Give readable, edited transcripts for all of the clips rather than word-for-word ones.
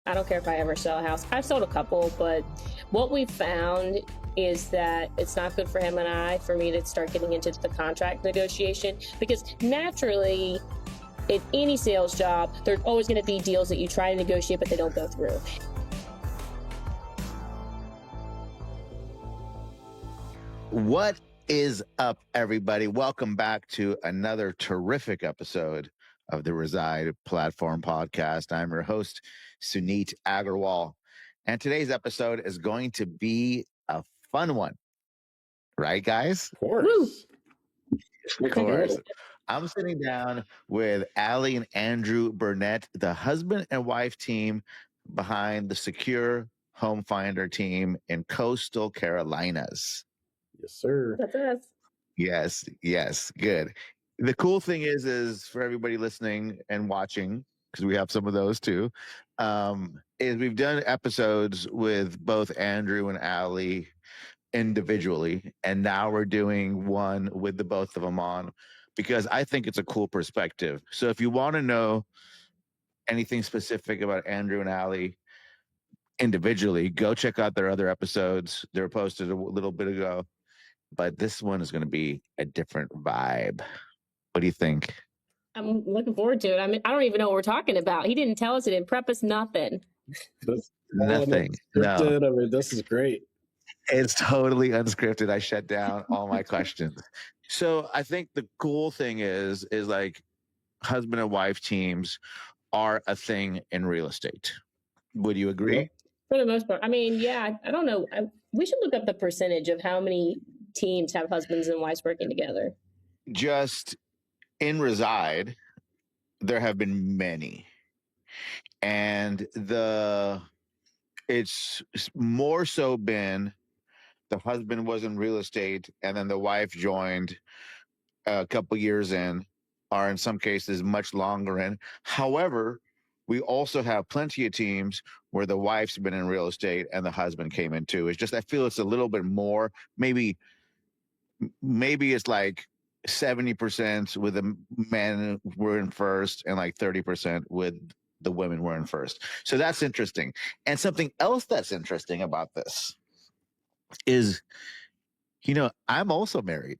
I don't care if I ever sell a house. I've sold a couple, but what we found is that it's not good for him and I for me to start getting into the contract negotiation, because naturally in any sales job, there's always going to be deals that you try to negotiate, but they don't go through. What is up, everybody? Welcome back to another terrific episode of the Reside Platform Podcast. I'm your host, Suneet Agarwal, and today's episode is going to be a fun one. Right, guys? Of course. Of course. I'm sitting down with Ally and Andrew Burnett, the husband and wife team behind the Secure Home Finder team in Coastal Carolinas. Yes, sir. That's us. Yes. Good. The cool thing is for everybody listening and watching, because we have some of those too, is we've done episodes with both Andrew and Ally individually, and now we're doing one with the both of them on, because I think it's a cool perspective. So if you want to know anything specific about Andrew and Ally individually, go check out their other episodes. They were posted a little bit ago. But this one is going to be a different vibe. What do you think? I'm looking forward to it. I mean, I don't even know what we're talking about. He didn't tell us. He didn't prep us, nothing. Nothing. No. I mean, this is great. It's totally unscripted. I shut down all my questions. So I think the cool thing is like husband and wife teams are a thing in real estate. Would you agree? For the most part. I mean, yeah, I don't know. We should look up the percentage of how many teams have husbands and wives working together. Just in Reside, there have been many. And it's more so been the husband was in real estate and then the wife joined a couple years in, or in some cases much longer in. However, we also have plenty of teams where the wife's been in real estate and the husband came in too. It's just, I feel it's a little bit more, maybe it's like 70% with the men were in first and like 30% with the women were in first. So that's interesting. And something else that's interesting about this is, I'm also married.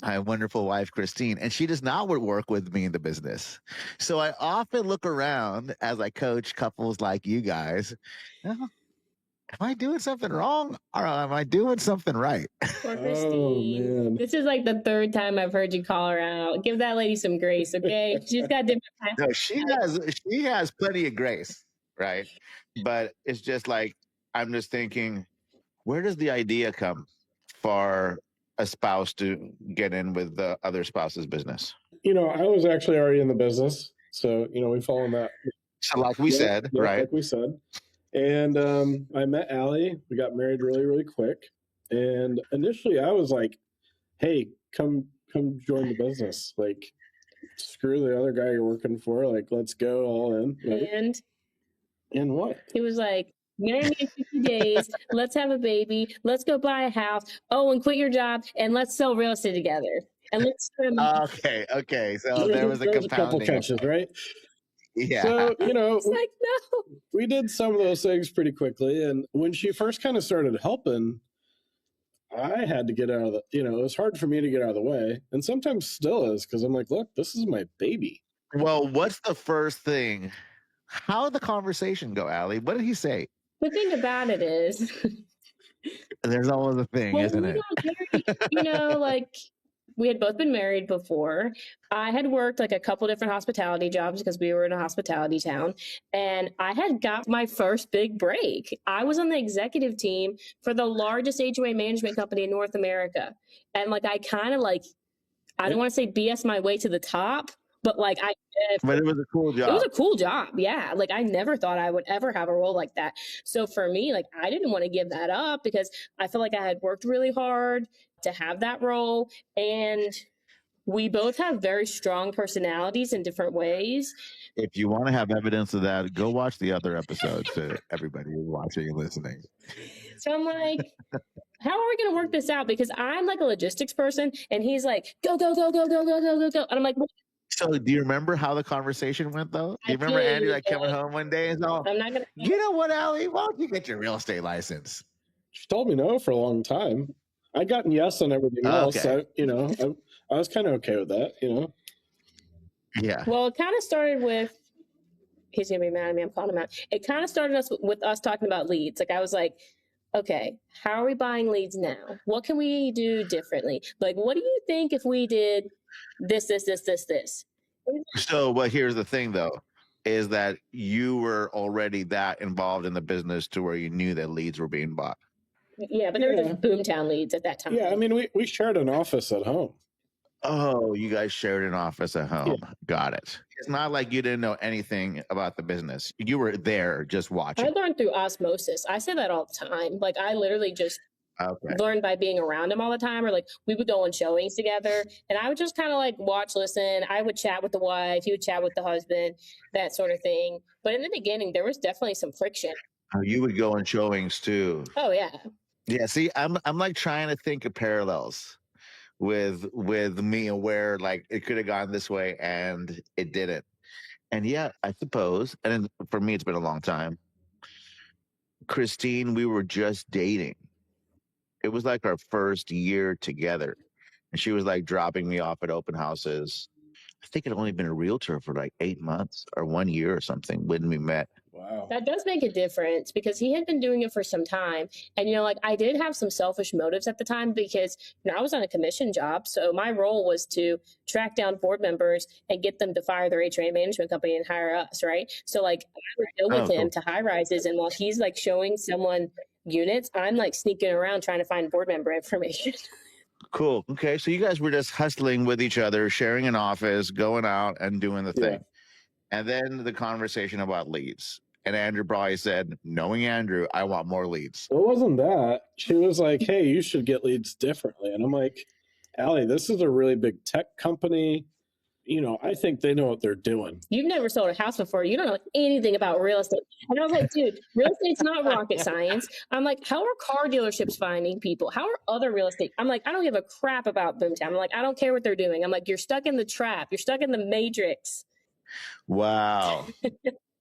My wonderful wife, Christine, and she does not work with me in the business. So I often look around as I coach couples like you guys. Am I doing something wrong or am I doing something right? Poor Christine. Man. This is like the third time I've heard you call her out. Give that lady some grace, okay? She's got different times. No, she has plenty of grace, right? But it's just like, I'm just thinking, where does the idea come for a spouse to get in with the other spouse's business? I was actually already in the business. So, we fall in that. So like we said, right? Like we said. And I met Ally. We got married really, really quick. And initially I was like, hey, come join the business. Like, screw the other guy you're working for. Like, let's go all in. Right? And what? He was like, marry me in 50 days. Let's have a baby. Let's go buy a house. Oh, and quit your job. And let's sell real estate together. And let's Okay. So there was a couple catches, right? Yeah. So, it's like, no. We did some of those things pretty quickly. And when she first kind of started helping, I had to get out of it was hard for me to get out of the way. And sometimes still is, because I'm like, look, this is my baby. Well, what's the first thing? How did the conversation go, Ally? What did he say? The thing about it is... There's always a thing, isn't it? Like... We had both been married before. I had worked like a couple different hospitality jobs because we were in a hospitality town. And I had got my first big break. I was on the executive team for the largest HOA management company in North America. And like, I kind of like, I don't want to say BS my way to the top, but like but it was a cool job. It was a cool job. Yeah. Like I never thought I would ever have a role like that. So for me, like I didn't want to give that up because I feel like I had worked really hard to have that role. And we both have very strong personalities in different ways. If you want to have evidence of that, go watch the other episodes to everybody who's watching and listening. So I'm like, how are we going to work this out? Because I'm like a logistics person and he's like, go. And I'm like, So, do you remember how the conversation went, though? Do I you remember Andrew do, like coming home one day and all, I'm not gonna. you know what, Allie? Why don't you get your real estate license? She told me no for a long time. I'd gotten yes on everything else. Okay. I was kind of okay with that. Yeah. Well, it kind of started with. He's gonna be mad at me. I'm calling him out. It kind of started with us talking about leads. Like I was like, okay, how are we buying leads now? What can we do differently? Like, what do you think if we did this, this, this, this, this? So, but here's the thing, though, is that you were already that involved in the business to where you knew that leads were being bought. Yeah, but they were just boomtown leads at that time. Yeah, I mean, we shared an office at home. Oh, you guys shared an office at home. Yeah. Got it. It's not like you didn't know anything about the business. You were there just watching. I learned through osmosis. I say that all the time. Like I literally just learned by being around him all the time, or like we would go on showings together and I would just kind of like watch, listen. I would chat with the wife, he would chat with the husband, that sort of thing. But in the beginning, there was definitely some friction. Oh, you would go on showings too. Oh yeah. Yeah. See, I'm like trying to think of parallels with me and where like it could have gone this way and it didn't. And yeah, I suppose. And for me, it's been a long time. Christine, we were just dating. It was like our first year together. And she was like dropping me off at open houses. I think it only been a realtor for like 8 months or 1 year or something when we met. Wow. That does make a difference because he had been doing it for some time. And, like I did have some selfish motives at the time because, I was on a commission job. So my role was to track down board members and get them to fire their HRA management company and hire us. Right. So like I would go with him to high rises. And while he's like showing someone units, I'm like sneaking around trying to find board member information. Cool. Okay. So you guys were just hustling with each other, sharing an office, going out and doing the thing. And then the conversation about leads. And Andrew probably said, knowing Andrew, I want more leads. Well, it wasn't that. She was like, hey, you should get leads differently. And I'm like, Allie, this is a really big tech company. I think they know what they're doing. You've never sold a house before. You don't know anything about real estate. And I was like, dude, real estate's not rocket science. I'm like, how are car dealerships finding people? How are other real estate? I'm like, I don't give a crap about boomtown. I'm like, I don't care what they're doing. I'm like, you're stuck in the trap. You're stuck in the matrix. Wow.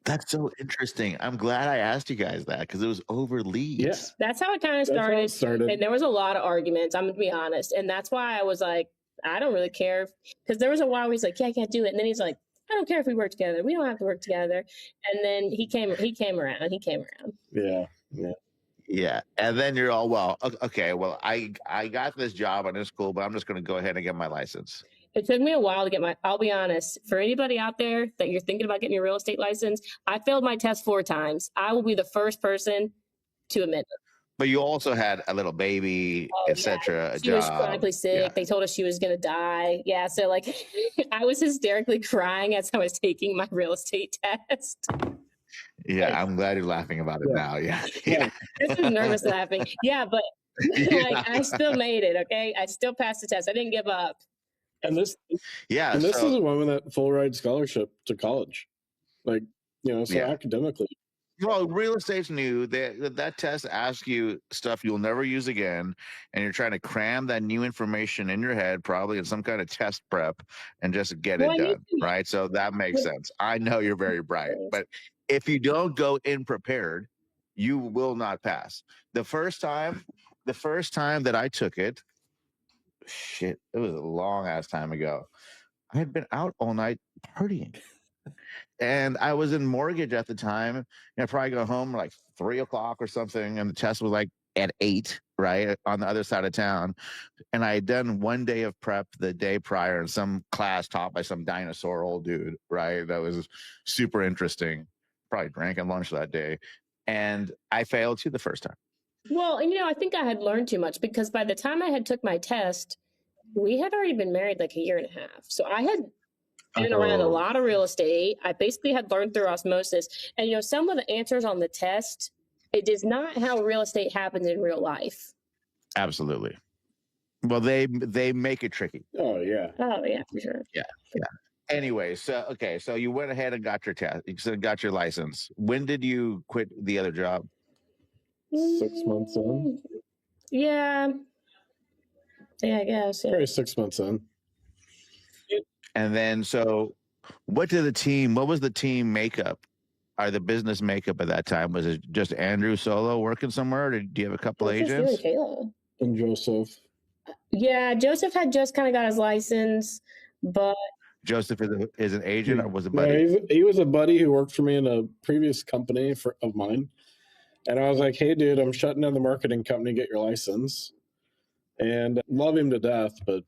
That's so interesting. I'm glad I asked you guys that because it was over leads. Yeah. That's how it kind of started. And there was a lot of arguments, I'm going to be honest. And that's why I was like, I don't really care. Because there was a while where he's like, yeah, I can't do it. And then he's like, I don't care if we work together. We don't have to work together. And then he came around. Yeah. And then you're all, well, okay, well, I got this job and it's cool, but I'm just going to go ahead and get my license. It took me a while to get I'll be honest, for anybody out there that you're thinking about getting your real estate license, I failed my test 4 times. I will be the first person to admit it. But you also had a little baby, etc. She was chronically sick. Yeah. They told us she was going to die. Yeah. So like I was hysterically crying as I was taking my real estate test. Yeah. I'm glad you're laughing about it now. Yeah. This is nervous laughing. Yeah. But like I still made it. Okay. I still passed the test. I didn't give up. And this is a woman that full ride scholarship to college, like academically. Well, real estate's new. That test asks you stuff you'll never use again, and you're trying to cram that new information in your head, probably in some kind of test prep, and just get it done, right? So that makes sense. I know you're very bright, but if you don't go in prepared, you will not pass. The first time that I took it. Shit, it was a long ass time ago. I had been out all night partying. And I was in mortgage at the time. I probably go home like 3 o'clock or something. And the test was like at 8, right? On the other side of town. And I had done 1 day of prep the day prior in some class taught by some dinosaur old dude, right? That was super interesting. Probably drank at lunch that day. And I failed too the first time. Well, and I think I had learned too much because by the time I had took my test, we had already been married like 1.5 years. So I had been around a lot of real estate. I basically had learned through osmosis. And, some of the answers on the test, it is not how real estate happens in real life. Absolutely. Well, they make it tricky. Oh, yeah. Oh, yeah, for sure. Yeah. Anyway, so you went ahead and got your test. You got your license. When did you quit the other job? 6 months in. Yeah, I guess. Yeah. Probably 6 months in. And then, so what was the team makeup? Or the business makeup at that time? Was it just Andrew solo working somewhere? Or do you have a couple It was just you and agents? Kayla. And Joseph. Yeah, Joseph had just kind of got his license, but Joseph is an agent or was a No, buddy? he was a buddy who worked for me in a previous company of mine. And I was like, hey, dude, I'm shutting down the marketing company. Get your license. And love him to death. But,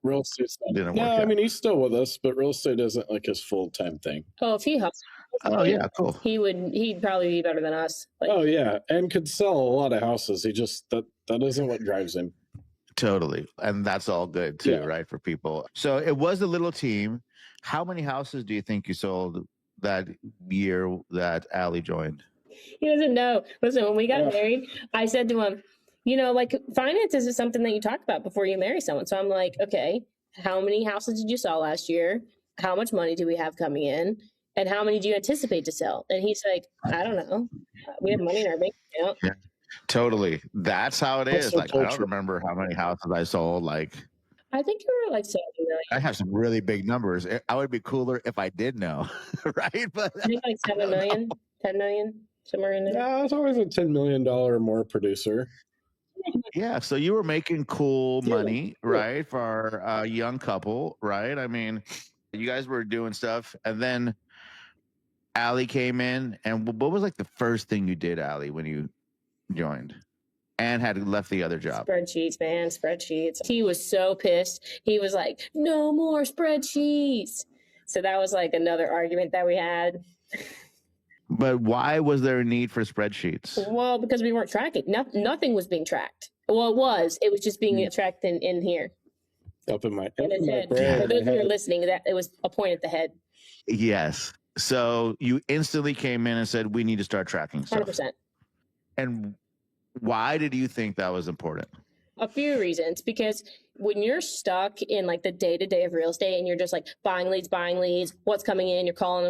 real estate stuff. Didn't No, work I out. mean, he's still with us, but real estate isn't like his full-time thing. if he hustled, Oh yeah, cool. he'd probably be better than us. Oh, yeah. And could sell a lot of houses. He just, that isn't what drives him. Totally. And that's all good too, Yeah. right? For people. So it was a little team. How many houses do you think you sold that year that Ally joined? He doesn't know. Listen, when we got Yeah. married, I said to him, like finances is something that you talk about before you marry someone. So I'm like, okay, how many houses did you sell last year? How much money do we have coming in? And how many do you anticipate to sell? And he's like, I don't know. We have money in our bank account. Yeah, totally. That's how it That's is. so Like, I don't cultural. remember how many houses I sold. Like, I think you were like 7 million. I have some really big numbers. I would be cooler if I did know, right? But I think like 7 million, 10 million, somewhere in there. Yeah, I was always a $10 million or more producer. yeah, so you were making cool Yeah, money, yeah. right? For a young couple, right? I mean, you guys were doing stuff, and then Ally came in. And what was like the first thing you did, Ally, when you joined and had left the other job? Spreadsheets, man, spreadsheets. He was so pissed. He was like, no more spreadsheets. So that was like another argument that we had. But why was there a need for spreadsheets? Well, because we weren't tracking. Nothing was being tracked. Well, it was. It was just being tracked in here. Up in my head. brain. For those of you who are listening, that it was a point at the head. Yes. So you instantly came in and said, we need to start tracking stuff. 100%. And why did you think that was important? A few reasons. Because when you're stuck in like the day-to-day of real estate and you're just like buying leads, what's coming in, you're calling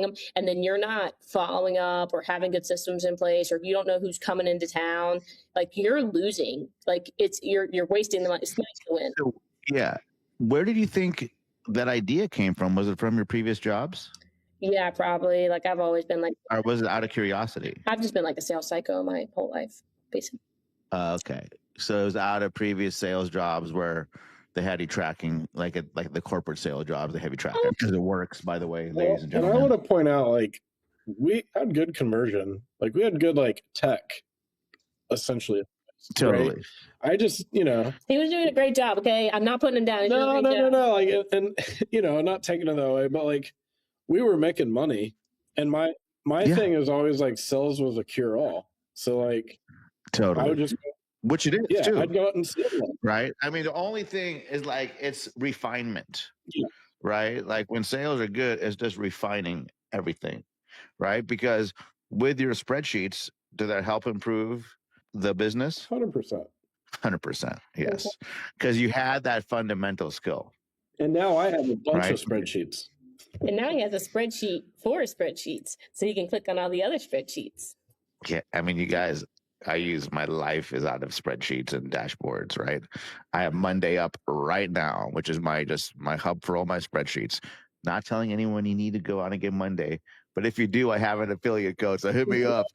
them, and then you're not following up or having good systems in place, or you don't know who's coming into town, like you're losing. Like you're wasting the money. It's nice to win. So, yeah. Where did you think that idea came from? Was it from your previous jobs? Yeah, probably. Like I've always been like, or was it out of curiosity? I've just been like a sales psycho my whole life, basically. Okay. So it was out of previous sales jobs where they had you tracking, like the corporate sales jobs, they have you tracking, because it works, by the way, ladies and gentlemen. And I want to point out, like, we had good conversion. Like, we had good, like, tech, essentially. Totally. Right? I just, He was doing a great job, okay? I'm not putting him down. No. Like, and, not taking it that way, but, like, we were making money. And my thing is always, like, sales was a cure-all. So, like, totally. I would just... Which it is, too. I'd go out and sell one. Right? I mean, the only thing is, like, it's refinement. Yeah. Right? Like, when sales are good, it's just refining everything. Right? Because with your spreadsheets, did that help improve the business? 100%. 100%. Yes. Because you had that fundamental skill. And now I have a bunch of spreadsheets. And now he has a spreadsheet for spreadsheets. So he can click on all the other spreadsheets. Yeah. I mean, you guys, I use my life is out of spreadsheets and dashboards, right? I have Monday up right now, which is my hub for all my spreadsheets. Not telling anyone you need to go out and get Monday, but if you do, I have an affiliate code, so hit me up.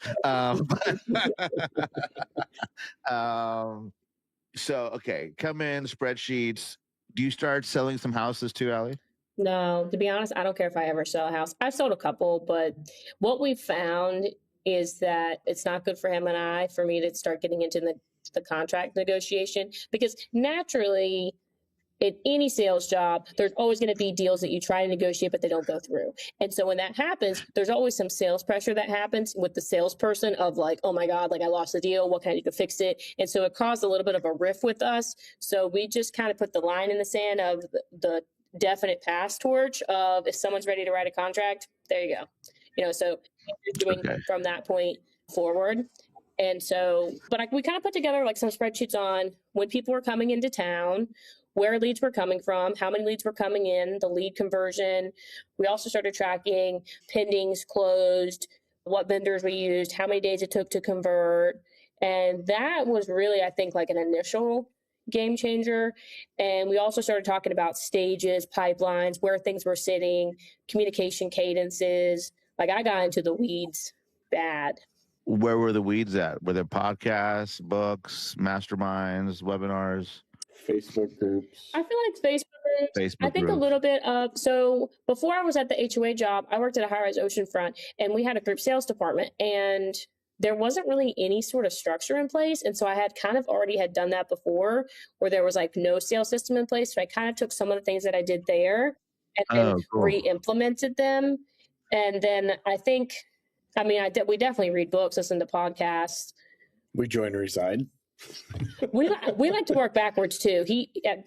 So okay, come in, spreadsheets. Do you start selling some houses too, Ally? No, to be honest, I don't care if I ever sell a house. I've sold a couple, but what we've found is that it's not good for him and I for me to start getting into the contract negotiation, because naturally in any sales job, there's always going to be deals that you try to negotiate, but they don't go through. And so when that happens, there's always some sales pressure that happens with the salesperson of like, oh my God, like I lost the deal. What can I do to fix it? And so it caused a little bit of a rift with us. So we just kind of put the line in the sand of the definite pass torch of if someone's ready to write a contract, there you go. So doing from that point forward. And so, but we kind of put together like some spreadsheets on when people were coming into town, where leads were coming from, how many leads were coming in, the lead conversion. We also started tracking pendings, closed, what vendors we used, how many days it took to convert. And that was really, I think, like an initial game changer. And we also started talking about stages, pipelines, where things were sitting, communication cadences. Like I got into the weeds bad. Where were the weeds at? Were there podcasts, books, masterminds, webinars, Facebook groups. I feel like Facebook groups. I Facebook think a groups? little bit of, so before I was at the HOA job, I worked at a high-rise oceanfront, and we had a group sales department, and there wasn't really any sort of structure in place. And so I had kind of already had done that before, where there was like no sales system in place. So I kind of took some of the things that I did there and then Oh, cool. re-implemented them. And then I think, I mean, we definitely read books, listen to podcasts. We join Reside. we like to work backwards too.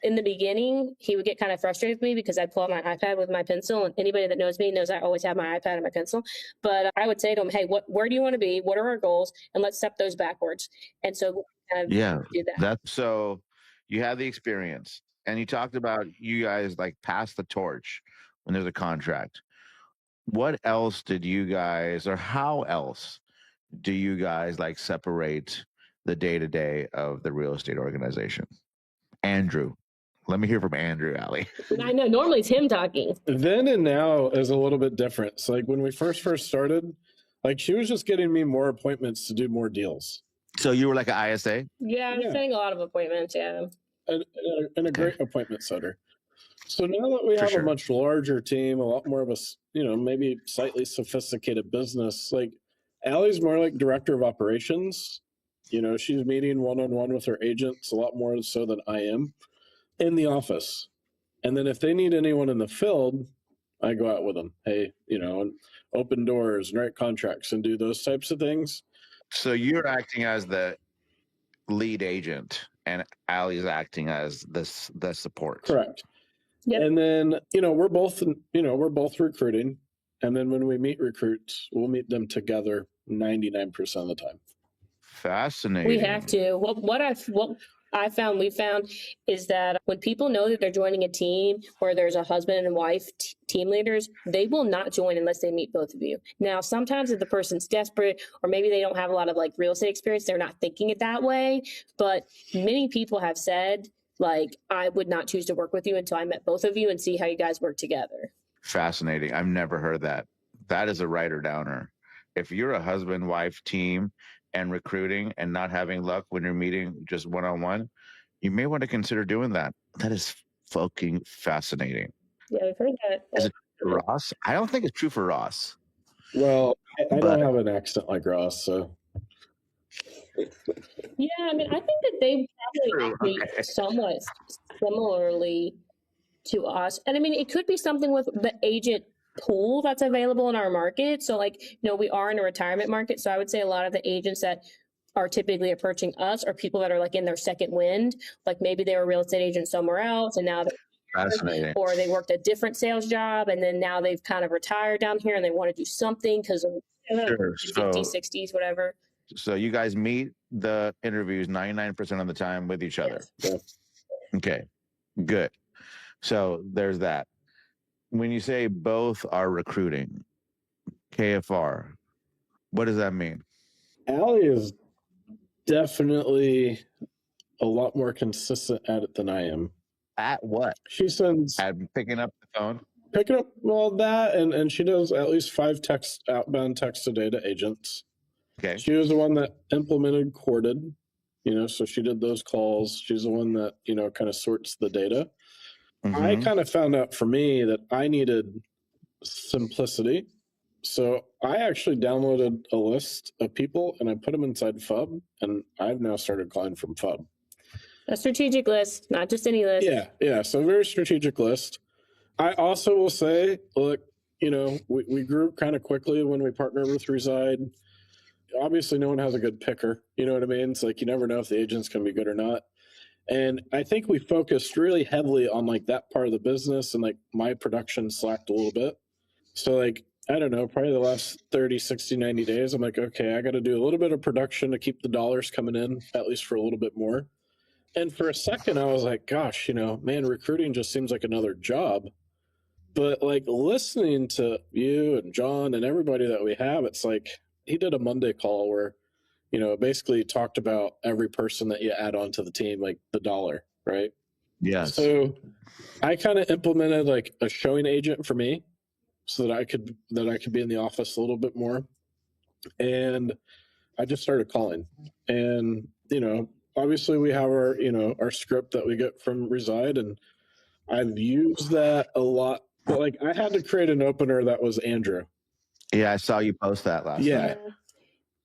In the beginning, he would get kind of frustrated with me because I'd pull out my iPad with my pencil, and anybody that knows me knows I always have my iPad and my pencil. But I would say to him, "Hey, where do you want to be? What are our goals? And let's set those backwards." And so kind of do that. That's so. You had the experience, and you talked about you guys like pass the torch when there's a contract. What else did you guys, or how else do you guys like separate the day to day of the real estate organization? Andrew, let me hear from Andrew, Ally. I know normally it's him talking. Then and now is a little bit different. So like when we first started, like she was just getting me more appointments to do more deals. So you were like an ISA? Yeah, I'm setting a lot of appointments. Yeah, and a great appointment setter. So now that we have a much larger team, a lot more of a, maybe slightly sophisticated business, like Allie's more like director of operations. She's meeting one-on-one with her agents a lot more so than I am in the office. And then if they need anyone in the field, I go out with them. Hey, and open doors and write contracts and do those types of things. So you're acting as the lead agent and Allie's acting as the support. Correct. Yep. And then, we're both recruiting. And then when we meet recruits, we'll meet them together 99% of the time. Fascinating. We have to. What we found is that when people know that they're joining a team where there's a husband and wife team leaders, they will not join unless they meet both of you. Now, sometimes if the person's desperate or maybe they don't have a lot of like real estate experience, they're not thinking it that way. But many people have said, like, I would not choose to work with you until I met both of you and see how you guys work together. Fascinating. I've never heard that. That is a writer downer. If you're a husband-wife team and recruiting and not having luck when you're meeting just one-on-one, you may want to consider doing that. That is fucking fascinating. Yeah, I've heard that. Is it Ross? I don't think it's true for Ross. Well, I don't have an accent like Ross, so. Yeah, I mean, I think that they probably operate somewhat similarly to us. And I mean, it could be something with the agent pool that's available in our market. So like, we are in a retirement market. So I would say a lot of the agents that are typically approaching us are people that are like in their second wind. Like maybe they were a real estate agent somewhere else and now fascinating. Or they worked a different sales job and then now they've kind of retired down here and they want to do something because of 50s, 60s, whatever. So you guys meet the interviews 99% of the time with each other. Yes. Okay, good. So there's that. When you say both are recruiting, KFR, what does that mean? Allie is definitely a lot more consistent at it than I am. At what? She sends... At picking up the phone? Picking up, well, that, and she does at least 5 outbound texts a day to agents. Okay. She was the one that implemented Courted, so she did those calls. She's the one that, kind of sorts the data. Mm-hmm. I kind of found out for me that I needed simplicity. So I actually downloaded a list of people and I put them inside FUB, and I've now started calling from FUB. A strategic list, not just any list. Yeah. So a very strategic list. I also will say, look, we grew kind of quickly when we partnered with Reside. Obviously, no one has a good picker. You know what I mean? It's like you never know if the agent's going to be good or not. And I think we focused really heavily on like that part of the business, and like my production slacked a little bit. So like, I don't know, probably the last 30, 60, 90 days, I'm like, okay, I got to do a little bit of production to keep the dollars coming in, at least for a little bit more. And for a second, I was like, gosh, man, recruiting just seems like another job. But like listening to you and John and everybody that we have, it's like, he did a Monday call where, basically talked about every person that you add on to the team, like the dollar. right? Yes. So I kind of implemented like a showing agent for me so that I could be in the office a little bit more. And I just started calling. And, obviously we have our script that we get from Reside, and I've used that a lot. But like I had to create an opener that was Andrew. Yeah, I saw you post that last night.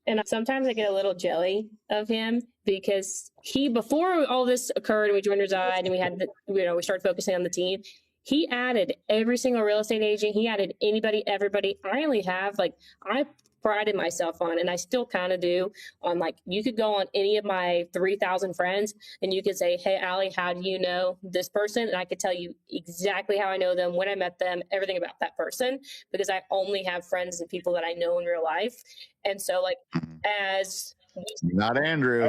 And sometimes I get a little jelly of him because before all this occurred and we joined Reside and we had, we started focusing on the team. He added every single real estate agent. He added anybody, everybody. I only have I prided myself on, and I still kind of do, on you could go on any of my 3,000 friends and you could say, hey, Ally, how do you know this person? And I could tell you exactly how I know them, when I met them, everything about that person, because I only have friends and people that I know in real life. And so as not Andrew,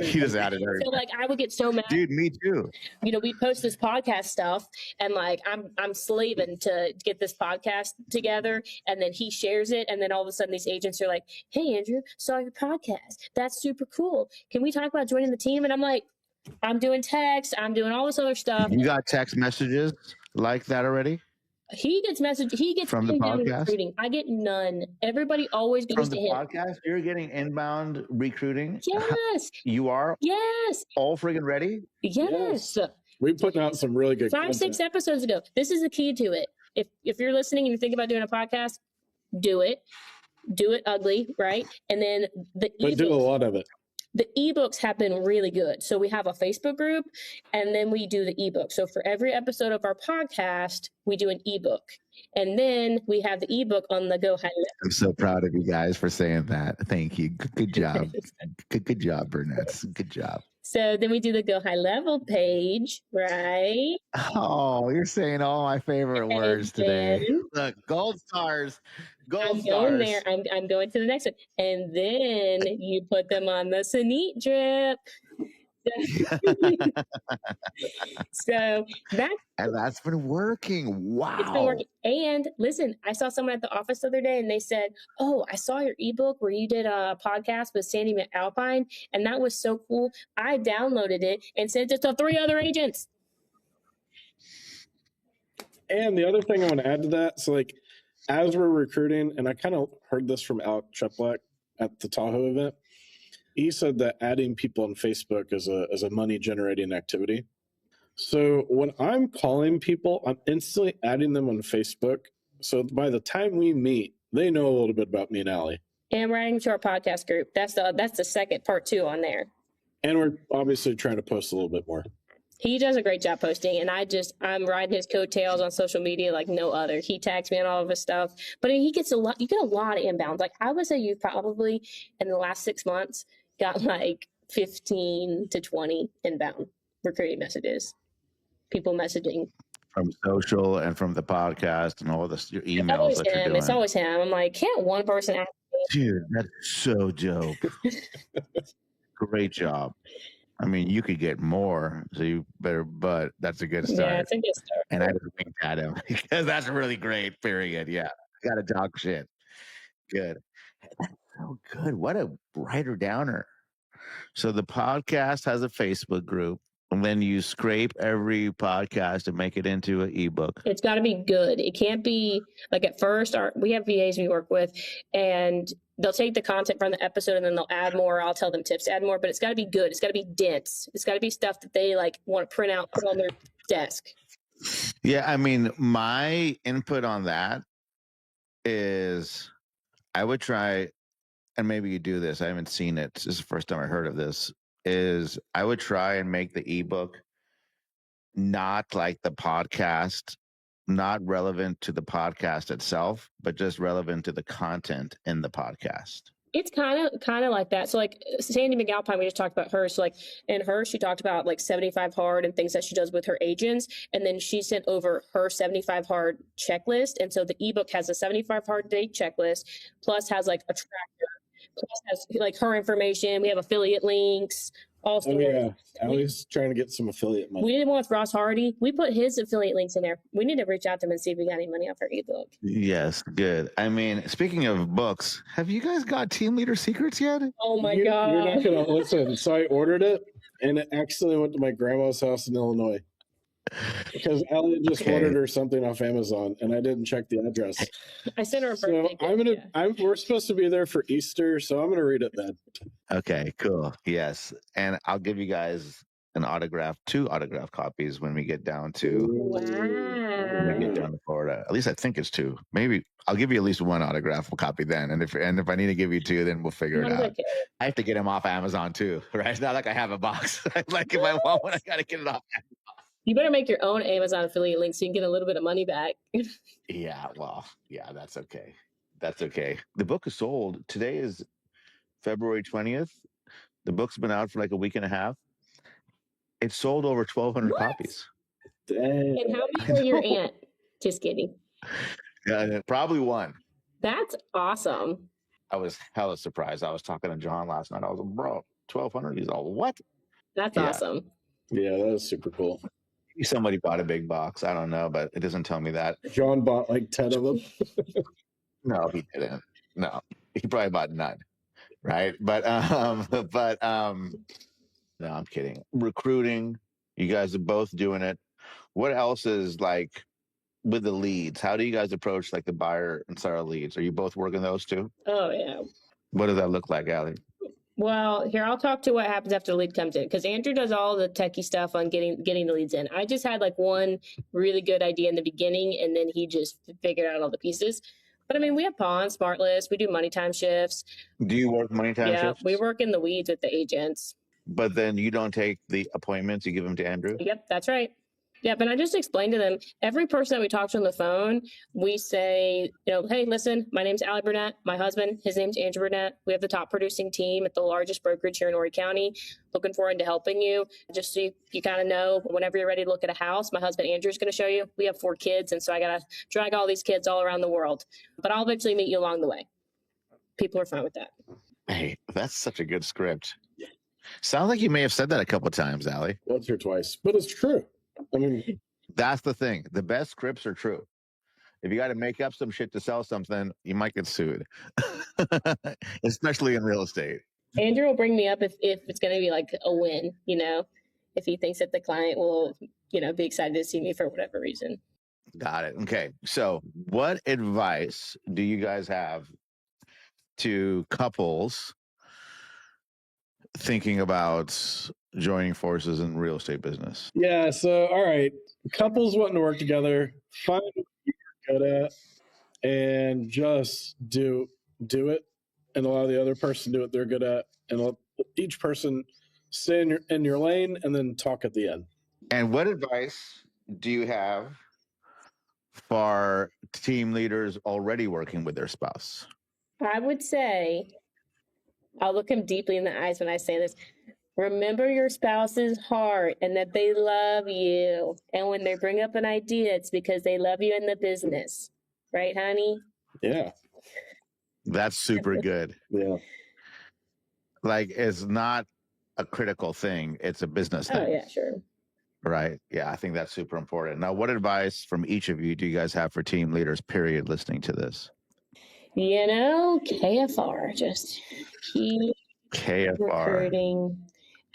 he just added everything. So I would get so mad. Dude, me too. We'd post this podcast stuff and I'm slaving to get this podcast together, and then he shares it, and then all of a sudden these agents are like, hey Andrew, saw your podcast, that's super cool, can we talk about joining the team? And I'm like, I'm doing text, I'm doing all this other stuff. You got text messages like that already? He gets from the podcast. Recruiting. I get none. Everybody always goes from the to him. Podcast. You're getting inbound recruiting. Yes, you are. Yes, all friggin' ready. Yes. We put out some really good 6 episodes ago. This is the key to it. If you're listening and you're thinking about doing a podcast, do it ugly, right? And then but do a lot of it. The ebooks have been really good. So we have a Facebook group, and then we do the ebook. So for every episode of our podcast, we do an ebook. And then we have the ebook on the Go High Level. I'm so proud of you guys for saying that. Thank you. Good job. Good job, Burnett. Good job. So then we do the Go High Level page, right? Oh, you're saying all my favorite words today. Look, gold stars. I'm going there. I'm going to the next one. And then you put them on the Suneet drip. So that's been working. Wow. It's been working. And listen, I saw someone at the office the other day and they said, oh, I saw your ebook where you did a podcast with Sandy McAlpine, and that was so cool. I downloaded it and sent it to 3 other agents. And the other thing I want to add to that, so as we're recruiting, and I kind of heard this from Alec Cheplack at the Tahoe event, he said that adding people on Facebook is a money generating activity. So when I'm calling people, I'm instantly adding them on Facebook. So by the time we meet, they know a little bit about me and Ally. And we're adding to our podcast group. That's the second part 2 on there. And we're obviously trying to post a little bit more. He does a great job posting, and I'm riding his coattails on social media like no other. He tags me on all of his stuff, but he gets a lot. You get a lot of inbounds. I would say you probably in the last 6 months got 15 to 20 inbound recruiting messages. People messaging from social and from the podcast and all this, your emails that you're doing. It's always him. I'm like, can't one person ask me? Dude, that's so dope. Great job. I mean, you could get more, so you better, but that's a good start. Yeah, it's a good start. And I just winked at him because that's really great, period. Yeah, got to talk shit. Good. That's so good. What a writer downer. So the podcast has a Facebook group, and then you scrape every podcast and make it into an ebook. It's got to be good. It can't be at first. We have VAs we work with, and they'll take the content from the episode and then they'll add more. I'll tell them tips to add more, but it's got to be good. It's got to be dense. It's got to be stuff that they want to print out, put on their desk. Yeah, I mean, my input on that is I would try, and maybe you do this, I haven't seen it, this is the first time I heard of this, is I would try and make the ebook not like the podcast, not relevant to the podcast itself, but just relevant to the content in the podcast. It's kind of like that. So Sandy McAlpine, we just talked about her. So in her, she talked about 75 hard and things that she does with her agents. And then she sent over her 75 hard checklist. And so the ebook has a 75 hard day checklist, plus has a tracker, plus has her information. We have affiliate links, All Oh stores. yeah, Allie's trying to get some affiliate money. We did one with Ross Hardy. We put his affiliate links in there. We need to reach out to him and see if we got any money off our ebook. Yes, good. I mean, speaking of books, have you guys got Team Leader Secrets yet? Oh my You're god! not gonna listen. So I ordered it, and it accidentally went to my grandma's house in Illinois because Elliot just Okay. ordered her something off Amazon, and I didn't check the address. I sent her a So birthday I'm gonna. gift, We're supposed to be there for Easter, so I'm gonna read it then. Okay, cool. Yes. And I'll give you guys two autograph copies when we get down to when we get down to Florida. At least I think it's two. Maybe I'll give you at least one autograph copy then. And if I need to give you two, then we'll figure it out. Okay. I have to get him off Amazon too, right? It's not like I have a box. Like if I want one, I gotta get it off. You better make your own Amazon affiliate link so you can get a little bit of money back. Yeah, well, yeah, that's okay. That's okay. The book is sold. Today is February 20th. The book's been out for like a week and a half. It sold over 1,200 copies. Dang. And how big were your aunt? Just kidding. Yeah, probably one. That's awesome. I was hella surprised. I was talking to John last night. I was like, bro, 1,200? He's all, what? That's Yeah. awesome. Yeah, that was super cool. Maybe somebody bought a big box. I don't know, but it doesn't tell me that. John bought like 10 of them. No, he didn't. No, he probably bought none. Right. But no, I'm kidding. Recruiting, you guys are both doing it. What else is like with the leads? How do you guys approach like the buyer and seller leads? Are you both working those too? Oh yeah. What does that look like, Ally? Well, here I'll talk to what happens after the lead comes in, because Andrew does all the techie stuff on getting the leads in. I just had like one really good idea in the beginning, and then he just figured out all the pieces. But I mean, we have Pawn, Smart List, we do money time shifts. Do you work money time shifts? We work in the weeds with the agents. But then you don't take the appointments, you give them to Andrew? Yep, that's right. Yep, and I just explained to them, every person that we talk to on the phone, we say, hey, listen, my name's Ally Burnett. My husband, his name's Andrew Burnett. We have the top producing team at the largest brokerage here in Horry County. Looking forward to helping you. Just so you kind of know, whenever you're ready to look at a house, my husband Andrew's going to show you. We have 4 kids, and so I got to drag all these kids all around the world. But I'll eventually meet you along the way. People are fine with that. Hey, that's such a good script. Sounds like you may have said that a couple of times, Ally. Once or twice, but it's true. I mean, that's the thing. The best scripts are true. If you got to make up some shit to sell something, you might get sued, especially in real estate. Andrew will bring me up if it's going to be like a win, if he thinks that the client will, be excited to see me for whatever reason. Got it. Okay. So what advice do you guys have to couples thinking about joining forces in real estate business? Yeah. So, all right. Couples wanting to work together, find what you're good at and just do it and allow the other person to do what they're good at and let each person stay in your lane and then talk at the end. And what advice do you have for team leaders already working with their spouse? I would say, I'll look him deeply in the eyes when I say this. Remember your spouse's heart and that they love you. And when they bring up an idea, it's because they love you in the business. Right, honey? Yeah. That's super good. Yeah. Like, it's not a critical thing. It's a business thing. Oh, yeah, sure. Right. Yeah, I think that's super important. Now, what advice from each of you do you guys have for team leaders, period, listening to this? KFR, just keep KFR. recruiting.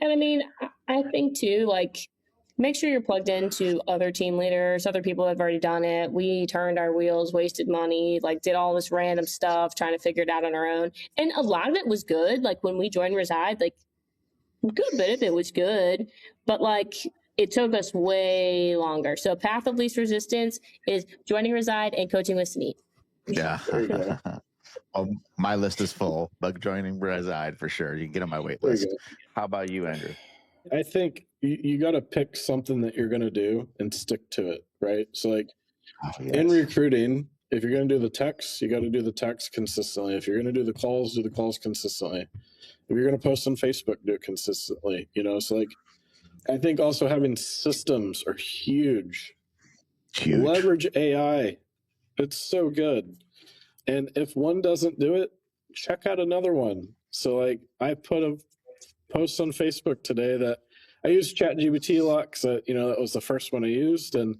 And I mean, I think too, like, make sure you're plugged into other team leaders, other people that have already done it. We turned our wheels, wasted money, like did all this random stuff, trying to figure it out on our own. And a lot of it was good. Like when we joined Reside, like a good bit of it was good, but like it took us way longer. So path of least resistance is joining Reside and coaching with Suneet. Yeah. My list is full, but joining Reside for sure. You can get on my wait list. How about you, Andrew? I think you got to pick something that you're going to do and stick to it, right? So like in recruiting, if you're going to do the texts, you got to do the texts consistently. If you're going to do the calls consistently. If you're going to post on Facebook, do it consistently, So like, I think also having systems are huge. Leverage AI. It's so good. And if one doesn't do it, check out another one. So like I put a post on Facebook today that I used ChatGPT a lot because that was the first one I used, and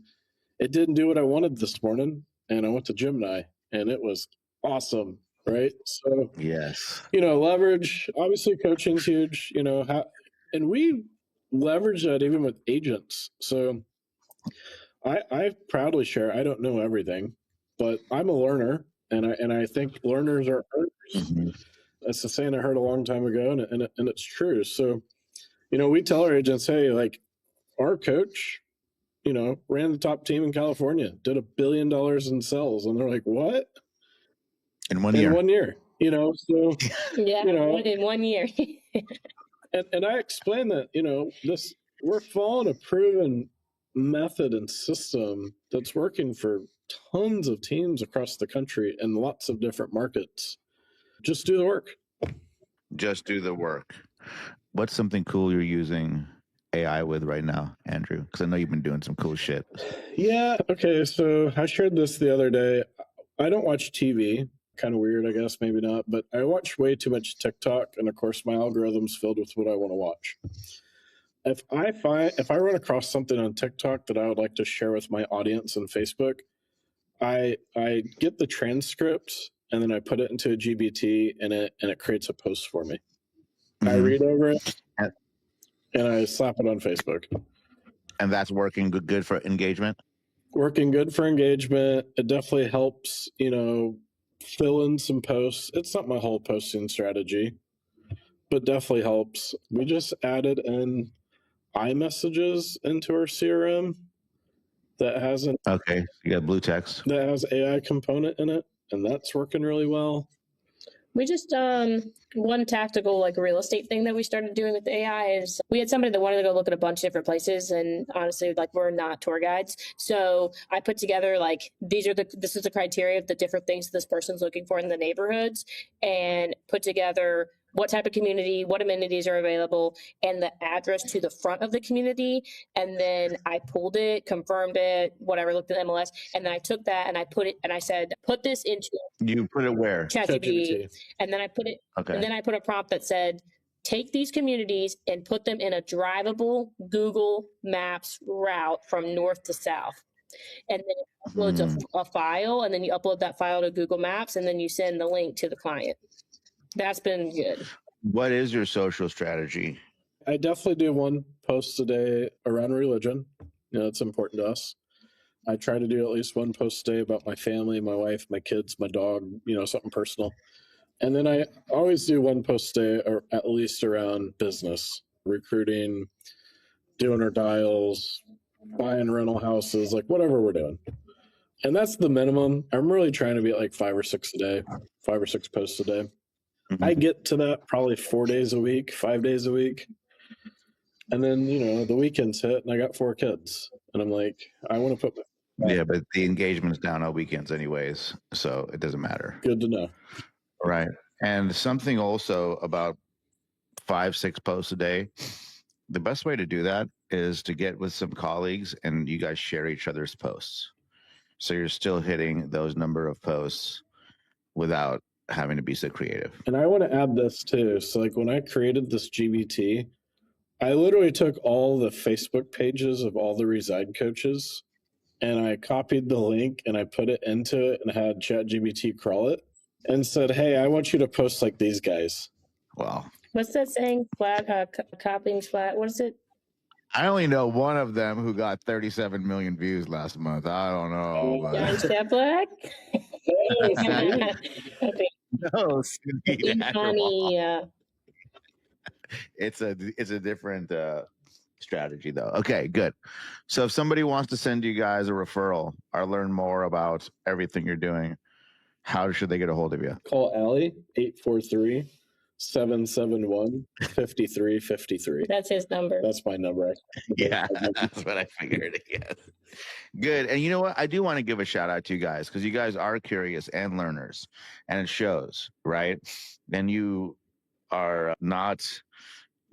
it didn't do what I wanted this morning. And I went to Gemini, and it was awesome, right? So Yes. leverage. Obviously, coaching's huge. And we leverage that even with agents. So I proudly share. I don't know everything, but I'm a learner, and I think learners are earners. Mm-hmm. That's the saying I heard a long time ago, and it's true. So, we tell our agents, hey, like our coach, ran the top team in California, did $1 billion in sales, and they're like, what? In 1 year. In 1 year, so Yeah, in 1 year. and I explained that, we're following a proven method and system that's working for tons of teams across the country and lots of different markets. Just do the work. Just do the work. What's something cool you're using AI with right now, Andrew? Because I know you've been doing some cool shit. Yeah. Okay. So I shared this the other day. I don't watch TV. Kind of weird, I guess, maybe not, but I watch way too much TikTok, and of course my algorithm's filled with what I want to watch. If I run across something on TikTok that I would like to share with my audience on Facebook, I get the transcript and then I put it into a GBT, and it creates a post for me. Mm-hmm. I read over it and I slap it on Facebook. And that's working good for engagement? Working good for engagement. It definitely helps, fill in some posts. It's not my whole posting strategy, but definitely helps. We just added in iMessages into our CRM that has you got blue text that has AI component in it, and that's working really well. We just one tactical like real estate thing that we started doing with AI is we had somebody that wanted to go look at a bunch of different places, and honestly, like, we're not tour guides, so I put together like this is the criteria of the different things this person's looking for in the neighborhoods, and put together what type of community, what amenities are available, and the address to the front of the community. And then I pulled it, confirmed it, whatever, looked at MLS, and then I took that and I put it, and I said, put this into. You put it where? ChatGPT. And then I put it, and then I put a prompt that said, take these communities and put them in a drivable Google Maps route from north to south. And then it uploads a file, and then you upload that file to Google Maps, and then you send the link to the client. That's been good. What is your social strategy? I definitely do one post a day around religion. It's important to us. I try to do at least one post a day about my family, my wife, my kids, my dog, something personal. And then I always do one post a day, or at least around business, recruiting, doing our dials, buying rental houses, like whatever we're doing. And that's the minimum. I'm really trying to be at like 5 or 6 a day, 5 or 6 posts a day. Mm-hmm. I get to that probably 4 days a week, 5 days a week. And then, the weekends hit and I got 4 kids. And I'm like, I want to put... Yeah, but the engagement's down on weekends anyways, so it doesn't matter. Good to know. Right. And something also about 5, 6 posts a day, the best way to do that is to get with some colleagues and you guys share each other's posts. So you're still hitting those number of posts without having to be so creative. And I want to add this too. So like when I created this GBT, I literally took all the Facebook pages of all the Reside coaches and I copied the link and I put it into it and had ChatGPT crawl it and said, hey, I want you to post like these guys. Wow. What's that saying? Flat, copying flat. What is it? I only know one of them who got 37 million views last month. I don't know. John Steplack? No, Suneet Agarwal. It's a different strategy though. Okay, good. So if somebody wants to send you guys a referral or learn more about everything you're doing, how should they get a hold of you? Call Ally, 843-771-5353. That's his number. That's my number. Yeah, that's what I figured. Yes. Good. And you know what? I do want to give a shout out to you guys because you guys are curious and learners, and it shows, right? And you are not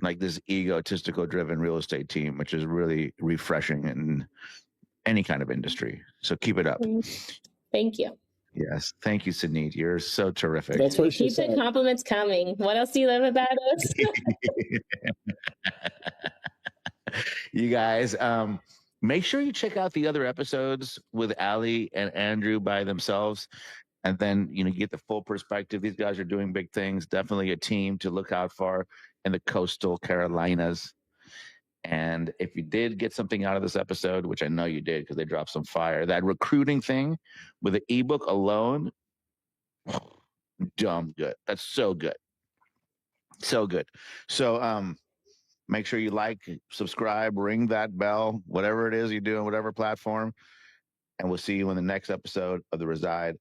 like this egotistical driven real estate team, which is really refreshing in any kind of industry. So keep it up. Thank you. Yes. Thank you, Suneet. You're so terrific. That's what she Keep the said. compliments coming. What else do you love about us? You guys, make sure you check out the other episodes with Ally and Andrew by themselves. And then, you get the full perspective. These guys are doing big things. Definitely a team to look out for in the coastal Carolinas. And if you did get something out of this episode, which I know you did because they dropped some fire, that recruiting thing with the ebook alone, dumb good. That's so good. So good. So make sure you like, subscribe, ring that bell, whatever it is you do on whatever platform. And we'll see you in the next episode of the Reside